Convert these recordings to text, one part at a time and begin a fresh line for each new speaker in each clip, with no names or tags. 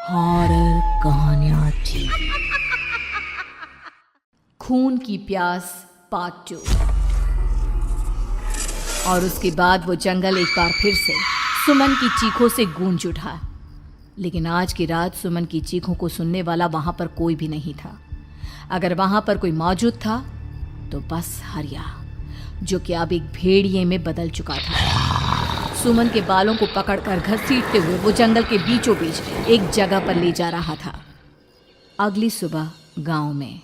Horror कहानियां थी। खून की प्यास पार्ट 2। और उसके बाद वो जंगल एक बार फिर से सुमन की चीखों से गूंज उठा। लेकिन आज की रात सुमन की चीखों को सुनने वाला वहां पर कोई भी नहीं था। अगर वहां पर कोई मौजूद था तो बस हरिया, जो कि अब एक भेड़िए में बदल चुका था। सुमन के बालों को पकड़कर घसीटते हुए वो जंगल के बीचों बीच एक जगह पर ले जा रहा था। अगली सुबह गांव में।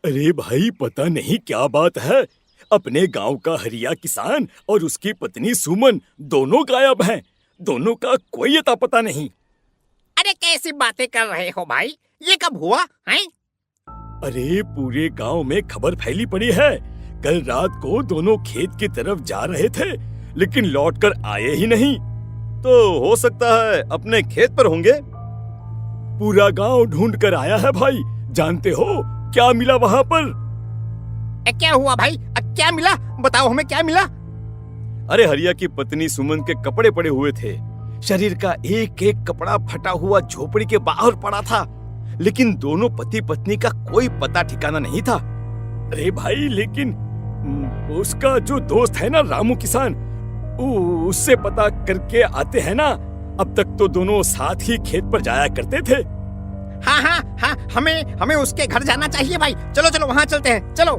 अरे भाई, पता नहीं क्या बात है, अपने गांव का हरिया किसान और उसकी पत्नी सुमन दोनों गायब हैं। दोनों का कोई अता पता नहीं।
अरे कैसी बातें कर रहे हो भाई, ये कब हुआ है?
अरे पूरे गांव में खबर फैली पड़ी है। कल रात को दोनों खेत की तरफ जा रहे थे, लेकिन लौटकर आए ही नहीं।
तो हो सकता है अपने खेत पर होंगे।
पूरा गांव ढूंढ कर आया है भाई। जानते हो क्या मिला वहां पर?
क्या हुआ भाई? क्या मिला? बताओ हमें, क्या मिला?
अरे हरिया की पत्नी सुमन के कपड़े पड़े हुए थे। शरीर का एक एक कपड़ा फटा हुआ झोपड़ी के बाहर पड़ा था, लेकिन दोनों पति पत्नी का कोई पता ठिकाना नहीं था।
अरे भाई, लेकिन उसका जो दोस्त है ना रामू किसान, उससे पता करके आते हैं ना। अब तक तो दोनों साथ ही खेत पर जाया करते थे।
हाँ, हमें उसके घर जाना चाहिए भाई। चलो वहाँ चलते हैं, चलो।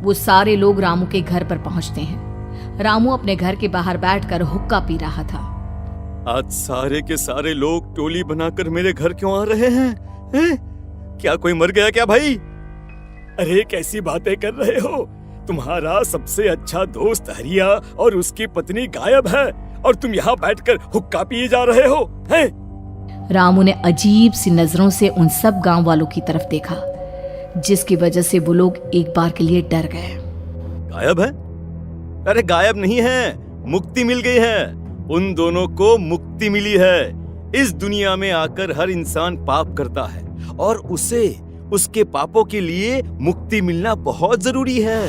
वो सारे लोग रामू के घर पर पहुंचते हैं। रामू अपने घर के बाहर बैठकर हुक्का पी रहा था।
आज सारे के सारे लोग टोली बनाकर मेरे घर क्यों आ रहे हैं? क्या कोई मर गया क्या भाई?
अरे कैसी बातें कर रहे हो? तुम्हारा सबसे अच्छा दोस्त हरिया और उसकी पत्नी गायब है, और तुम यहाँ बैठकर हुक्का पिए जा रहे हो हैं?
रामू ने अजीब सी नजरों से उन सब गांव वालों की तरफ देखा, जिसकी वजह से वो लोग एक बार के लिए डर गए।
गायब है? अरे गायब नहीं है, मुक्ति मिल गई है। उन दोनों को मुक्ति मिली है। इस दुनिया में आकर हर इंसान पाप करता है, और उसे उसके पापों के लिए मुक्ति मिलना बहुत जरूरी है।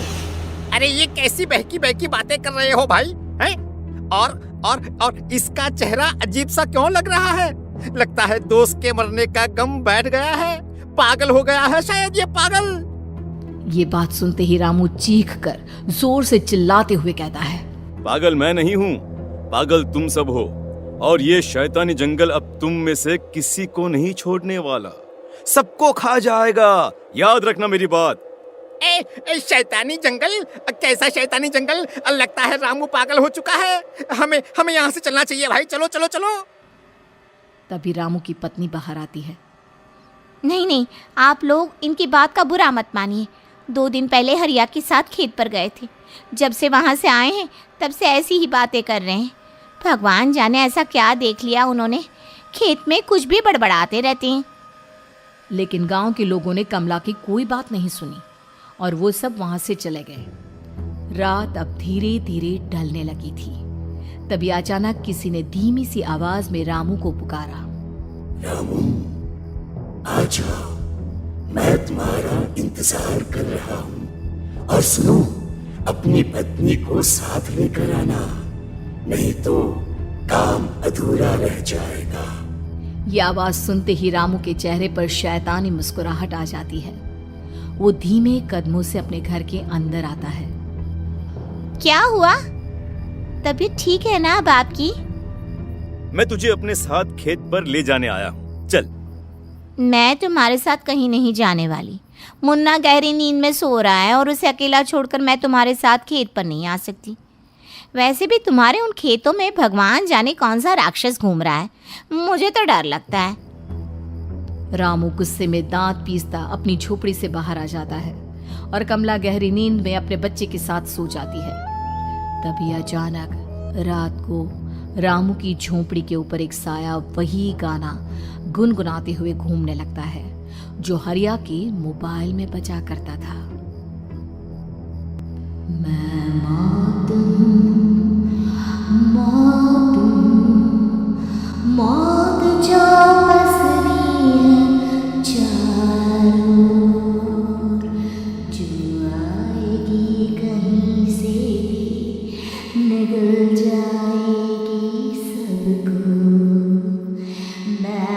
अरे ये कैसी बहकी बहकी बातें कर रहे हो भाई, हैं? और इसका चेहरा अजीब सा क्यों लग रहा है? लगता है दोस्त के मरने का गम बैठ गया है। पागल हो गया है शायद ये पागल।
ये बात सुनते ही रामू चीख कर जोर से चिल्लाते हुए कहता है,
पागल मैं नहीं हूँ, पागल तुम सब हो। और ये शैतानी जंगल अब तुम में से किसी को नहीं छोड़ने वाला, सबको खा जाएगा। याद रखना मेरी बात।
शैतानी जंगल? कैसा शैतानी जंगल? लगता है रामू पागल हो चुका है। हमें यहाँ से चलना चाहिए भाई। चलो।
तभी रामू की पत्नी बाहर आती है।
नहीं, आप लोग इनकी बात का बुरा मत मानिए। 2 दिन पहले हरिया के साथ खेत पर गए थे। जब से वहाँ से आए हैं तब से ऐसी ही बातें कर रहे हैं। भगवान जाने ऐसा क्या देख लिया उन्होंने, खेत में कुछ भी बड़बड़ाते रहते हैं।
लेकिन गांव के लोगों ने कमला की कोई बात नहीं सुनी, और वो सब वहां से चले गए। रात अब धीरे धीरे ढलने लगी थी। तभी अचानक किसी ने धीमी सी आवाज में रामू को पुकारा।
रामू, आ जाओ, मैं तुम्हारा इंतजार कर रहा हूँ। और सुनो, अपनी पत्नी को साथ लेकर आना, नहीं तो काम अधूरा रह जाएगा।
ये आवाज सुनते ही रामू के चेहरे पर शैतानी मुस्कुराहट आ जाती है। वो धीमे कदमों से अपने घर के अंदर आता है।
क्या हुआ? तबीयत ठीक है ना अब आपकी?
मैं तुझे अपने साथ खेत पर ले जाने आया हूँ, चल।
मैं तुम्हारे साथ कहीं नहीं जाने वाली। मुन्ना गहरी नींद में सो रहा है, और उसे अकेला छोड़कर मैं तुम्हारे साथ खेत पर नहीं आ सकती। वैसे भी तुम्हारे उन खेतों में भगवान जाने कौन सा राक्षस घूम रहा है, मुझे तो डर लगता है।
रामू गुस्से में दांत पीसता अपनी झोपड़ी से बाहर आ जाता है, और कमला गहरी नींद में अपने बच्चे के साथ सो जाती है। तभी अचानक रात को रामू की झोपड़ी के ऊपर एक साया वही गाना गुनगुनाते हुए घूमने लगता है, जो हरिया के मोबाइल में बजा करता था। मैं मौत जो पसरी है चारों ओर, जो आएगी कहीं से भी निगल जाएगी सबको। मैं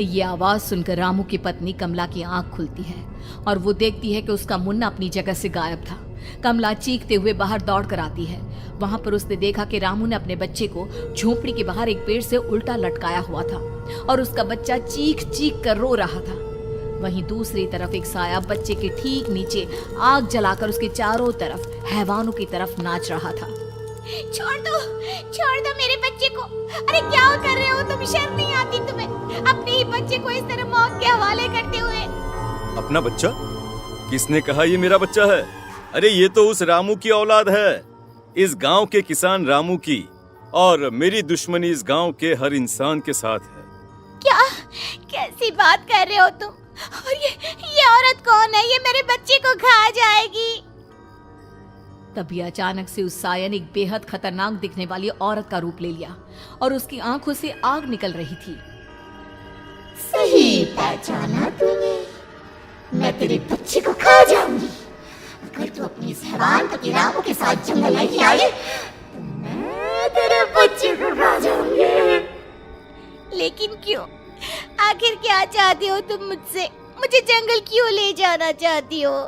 ये आवाज सुनकर रामू की पत्नी कमला की आंख खुलती है और वो देखती है कि उसका मुन्ना अपनी जगह से गायब था। कमला चीखते हुए बाहर दौड़ कर आती है। वहां पर उसने देखा कि रामू ने अपने बच्चे को झोपड़ी के बाहर एक पेड़ से उल्टा लटकाया हुआ था और उसका बच्चा चीख चीख कर रो रहा था। वहीं दूसरी तरफ एक साया बच्चे के ठीक नीचे आग जलाकर उसके चारों तरफ हैवानों की तरफ नाच रहा था।
छोड़ दो मेरे बच्चे को। अरे क्या कर रहे हो तुम? शर्म नहीं आती तुम्हें अपने ही बच्चे को इस तरह मौत के हवाले करते हुए?
अपना बच्चा? किसने कहा ये मेरा बच्चा है? अरे ये तो उस रामू की औलाद है, इस गांव के किसान रामू की, और मेरी दुश्मनी इस गांव के हर इंसान के साथ है।
क्या कैसी बात कर रहे हो तुम? और ये औरत कौन है? ये मेरे बच्चे को खा जाएगी।
तभी अचानक से उस साया ने एक बेहद खतरनाक दिखने वाली औरत का रूप ले लिया और उसकी आंखों से आग निकल रही थी।
सही पहचाना तूने, मैं तेरे बच्चे को खा जाऊंगी। अगर तू अपनी इस हैवान पति रामू के साथ जंगल नहीं आई तो मैं तेरे बच्चे को खा जाऊंगी।
लेकिन क्यों? आखिर क्या चाहती हो तुम मुझसे? मुझे जंगल क्यों ले जाना चाहती हो?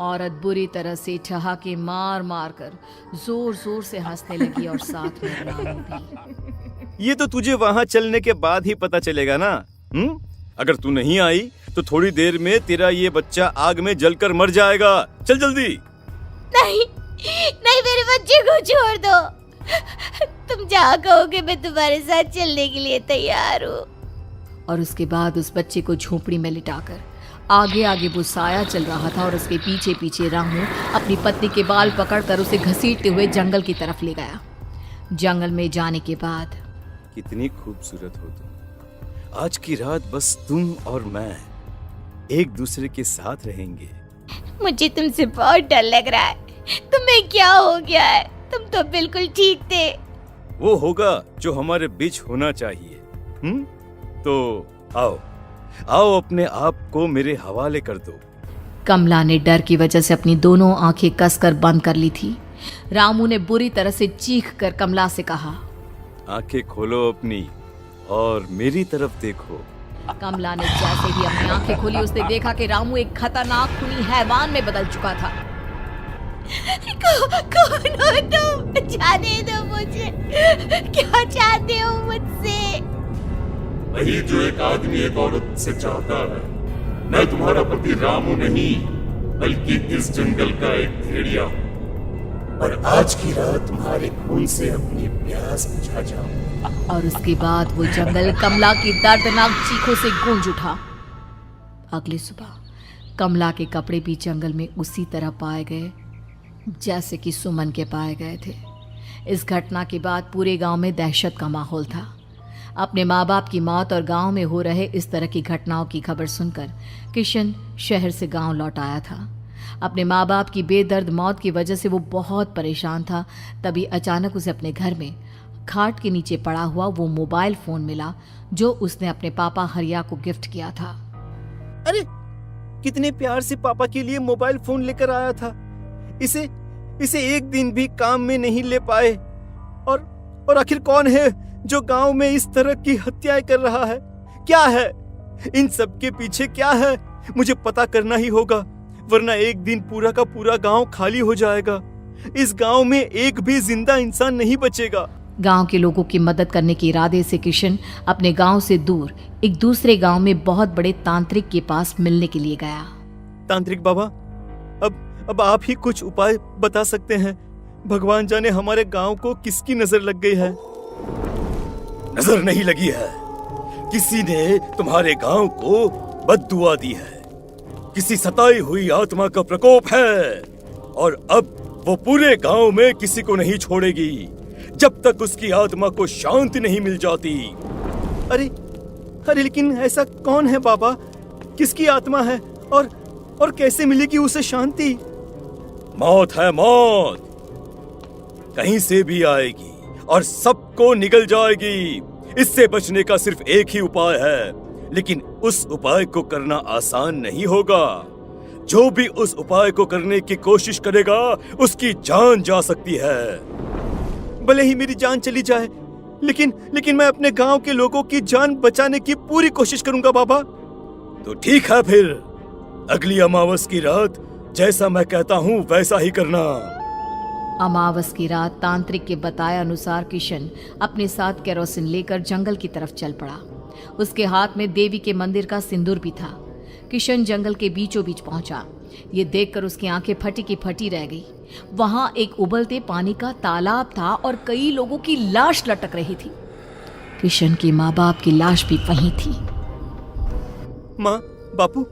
औरत बुरी तरह से ठहाके मार मार कर जोर जोर से हंसने लगी और साथ में रामू भी।
ये तो तुझे वहाँ चलने के बाद ही पता चलेगा ना। अगर तू नहीं आई तो थोड़ी देर में तेरा ये बच्चा आग में जलकर मर जाएगा। चल जल्दी।
नहीं मेरे बच्चे को छोड़ दो। तुम जहाँ कहोगे मैं तुम्हारे साथ चलने के लिए तैयार हूँ।
और उसके बाद उस बच्चे को झोपड़ी में लिटाकर आगे आगे वो साया चल रहा था और उसके पीछे पीछे रामू अपनी पत्नी के बाल पकड़कर उसे घसीटते हुए जंगल की तरफ ले गया। जंगल में जाने के बाद,
कितनी खूबसूरत हो तुम। आज की रात बस तुम और मैं एक दूसरे के साथ रहेंगे।
मुझे तुमसे बहुत डर लग रहा है। तुम्हें क्या हो गया है? तुम तो बिल्कुल ठीक थे।
वो होगा जो हमारे बीच होना चाहिए। तो आओ अपने आप को मेरे हवाले कर दो।
कमला ने डर की वजह से अपनी दोनों आंखें कसकर बंद कर ली थी। रामू ने बुरी तरह से चीख कर कमला से कहा,
आंखें खोलो अपनी और मेरी तरफ देखो।
कमला ने जैसे ही अपनी आंखें खोली उसने देखा कि रामू एक खतरनाक खूनी हैवान में बदल चुका था।
कौन हो तुम? जाने दो मुझे। क्या चाहते हो मुझसे?
वही जो एक आदमी एक औरत से चाहता है। मैं तुम्हारा पति रामू नहीं बल्कि इस जंगल का एक भेड़िया हूँ और आज की रात तुम्हारे खून से अपनी प्यास बुझा जाऊं।
और उसके बाद वो जंगल कमला की दर्दनाक चीखों से गूंज उठा। अगली सुबह कमला के कपड़े भी जंगल में उसी तरह पाए गए जैसे कि सुमन के पाए गए थे। इस घटना के बाद पूरे गांव में दहशत का माहौल था। अपने माँ बाप की मौत और गांव में हो रहे इस तरह की घटनाओं की खबर सुनकर किशन शहर से गांव लौट आया था। अपने माँ बाप की बेदर्द मौत की वजह से वो बहुत परेशान था। तभी अचानक उसे अपने घर में खाट के नीचे पड़ा हुआ वो मोबाइल फोन मिला जो उसने अपने पापा हरिया को गिफ्ट किया था।
अरे कितने प्यार से पापा के लिए मोबाइल फोन लेकर आया था। इसे एक दिन भी काम में नहीं ले पाए। और आखिर कौन है जो गांव में इस तरह की हत्याएं कर रहा है? क्या है इन सब के पीछे? क्या है? मुझे पता करना ही होगा, वरना एक दिन पूरा का पूरा गांव खाली हो जाएगा। इस गांव में एक भी जिंदा इंसान नहीं बचेगा।
गांव के लोगों की मदद करने के इरादे से किशन अपने गांव से दूर एक दूसरे गांव में बहुत बड़े तांत्रिक के पास मिलने के लिए गया।
तांत्रिक बाबा, अब आप ही कुछ उपाय बता सकते हैं। भगवान जाने हमारे गांव को किसकी नजर लग गई है।
नजर नहीं लगी है, किसी ने तुम्हारे गांव को बद्दुआ दी है। किसी सताई हुई आत्मा का प्रकोप है और अब वो पूरे गांव में किसी को नहीं छोड़ेगी जब तक उसकी आत्मा को शांति नहीं मिल जाती।
अरे लेकिन ऐसा कौन है बाबा? किसकी आत्मा है और कैसे मिलेगी उसे शांति?
मौत है मौत, कहीं से भी आएगी और सबको निगल जाएगी। इससे बचने का सिर्फ एक ही उपाय है, लेकिन उस उपाय को करना आसान नहीं होगा। जो भी उस उपाय को करने की कोशिश करेगा उसकी जान जा सकती है।
भले ही मेरी जान चली जाए, लेकिन मैं अपने गांव के लोगों की जान बचाने की पूरी कोशिश करूंगा बाबा।
तो ठीक है, फिर अगली अमावस की रात जैसा मैं कहता हूँ वैसा ही करना।
अमावस की रात तांत्रिक के बताए अनुसार किशन अपने साथ केरोसिन लेकर जंगल की तरफ चल पड़ा। उसके हाथ में देवी के मंदिर का सिंदूर भी था। किशन जंगल के बीचों बीच पहुंचा। ये देखकर उसकी आंखें फटी की फटी रह गई। वहां एक उबलते पानी का तालाब था और कई लोगों की लाश लटक रही थी। किशन की माँ बाप की लाश भी वहीं थी।
माँ, बापू,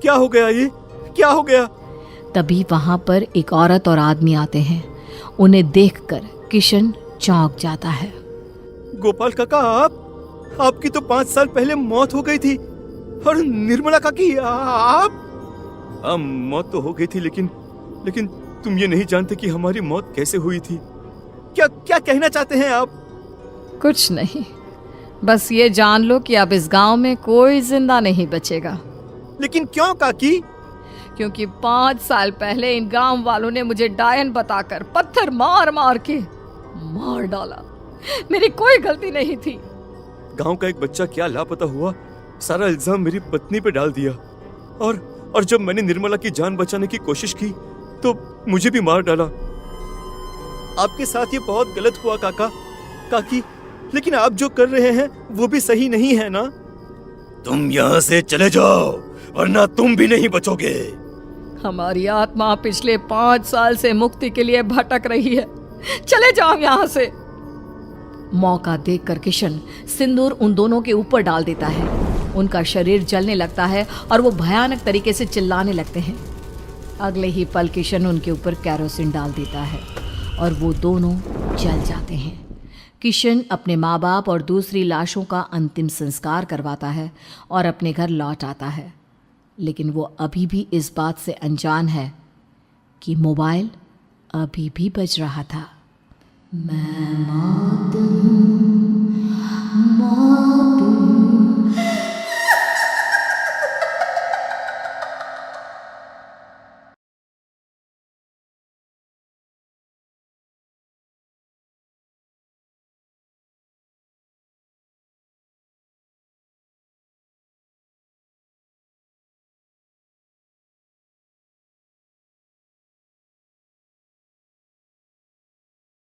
क्या हो गया? ये क्या हो गया?
तभी वहां पर एक औरत और आदमी आते हैं। उन्हें देखकर किशन चौंक जाता है।
गोपाल काका, आपकी तो 5 साल पहले मौत हो गई थी। और निर्मला काकी, आप? हाँ, मौत तो हो गई थी, लेकिन तुम ये नहीं जानते कि हमारी मौत कैसे हुई थी। क्या कहना चाहते हैं आप?
कुछ नहीं, बस ये जान लो कि अब इस गांव में कोई जिंदा नहीं बचेगा।
लेकिन क्यों काकी?
क्योंकि 5 साल पहले इन गांव वालों ने मुझे डायन बताकर पत्थर मार मार के मार डाला। मेरी कोई गलती नहीं थी।
गांव का एक बच्चा क्या लापता हुआ, सारा इल्जाम मेरी पत्नी पे डाल दिया। और जब मैंने निर्मला की जान बचाने की कोशिश की तो मुझे भी मार डाला। आपके साथ ये बहुत गलत हुआ काकी, लेकिन आप जो कर रहे हैं वो भी सही नहीं है ना?
तुम यहाँ से चले जाओ वरना तुम भी नहीं बचोगे।
हमारी आत्मा पिछले 5 साल से मुक्ति के लिए भटक रही है। चले जाओ यहाँ से। मौका देखकर किशन सिंदूर उन दोनों के ऊपर डाल देता है। उनका शरीर जलने लगता है और वो भयानक तरीके से चिल्लाने लगते हैं। अगले ही पल किशन उनके ऊपर केरोसिन डाल देता है और वो दोनों जल जाते हैं। किशन अपने माँ बाप और दूसरी लाशों का अंतिम संस्कार करवाता है और अपने घर लौट आता है। लेकिन वो अभी भी इस बात से अनजान है कि मोबाइल अभी भी बज रहा था। मैं मौत हूँ, मौत।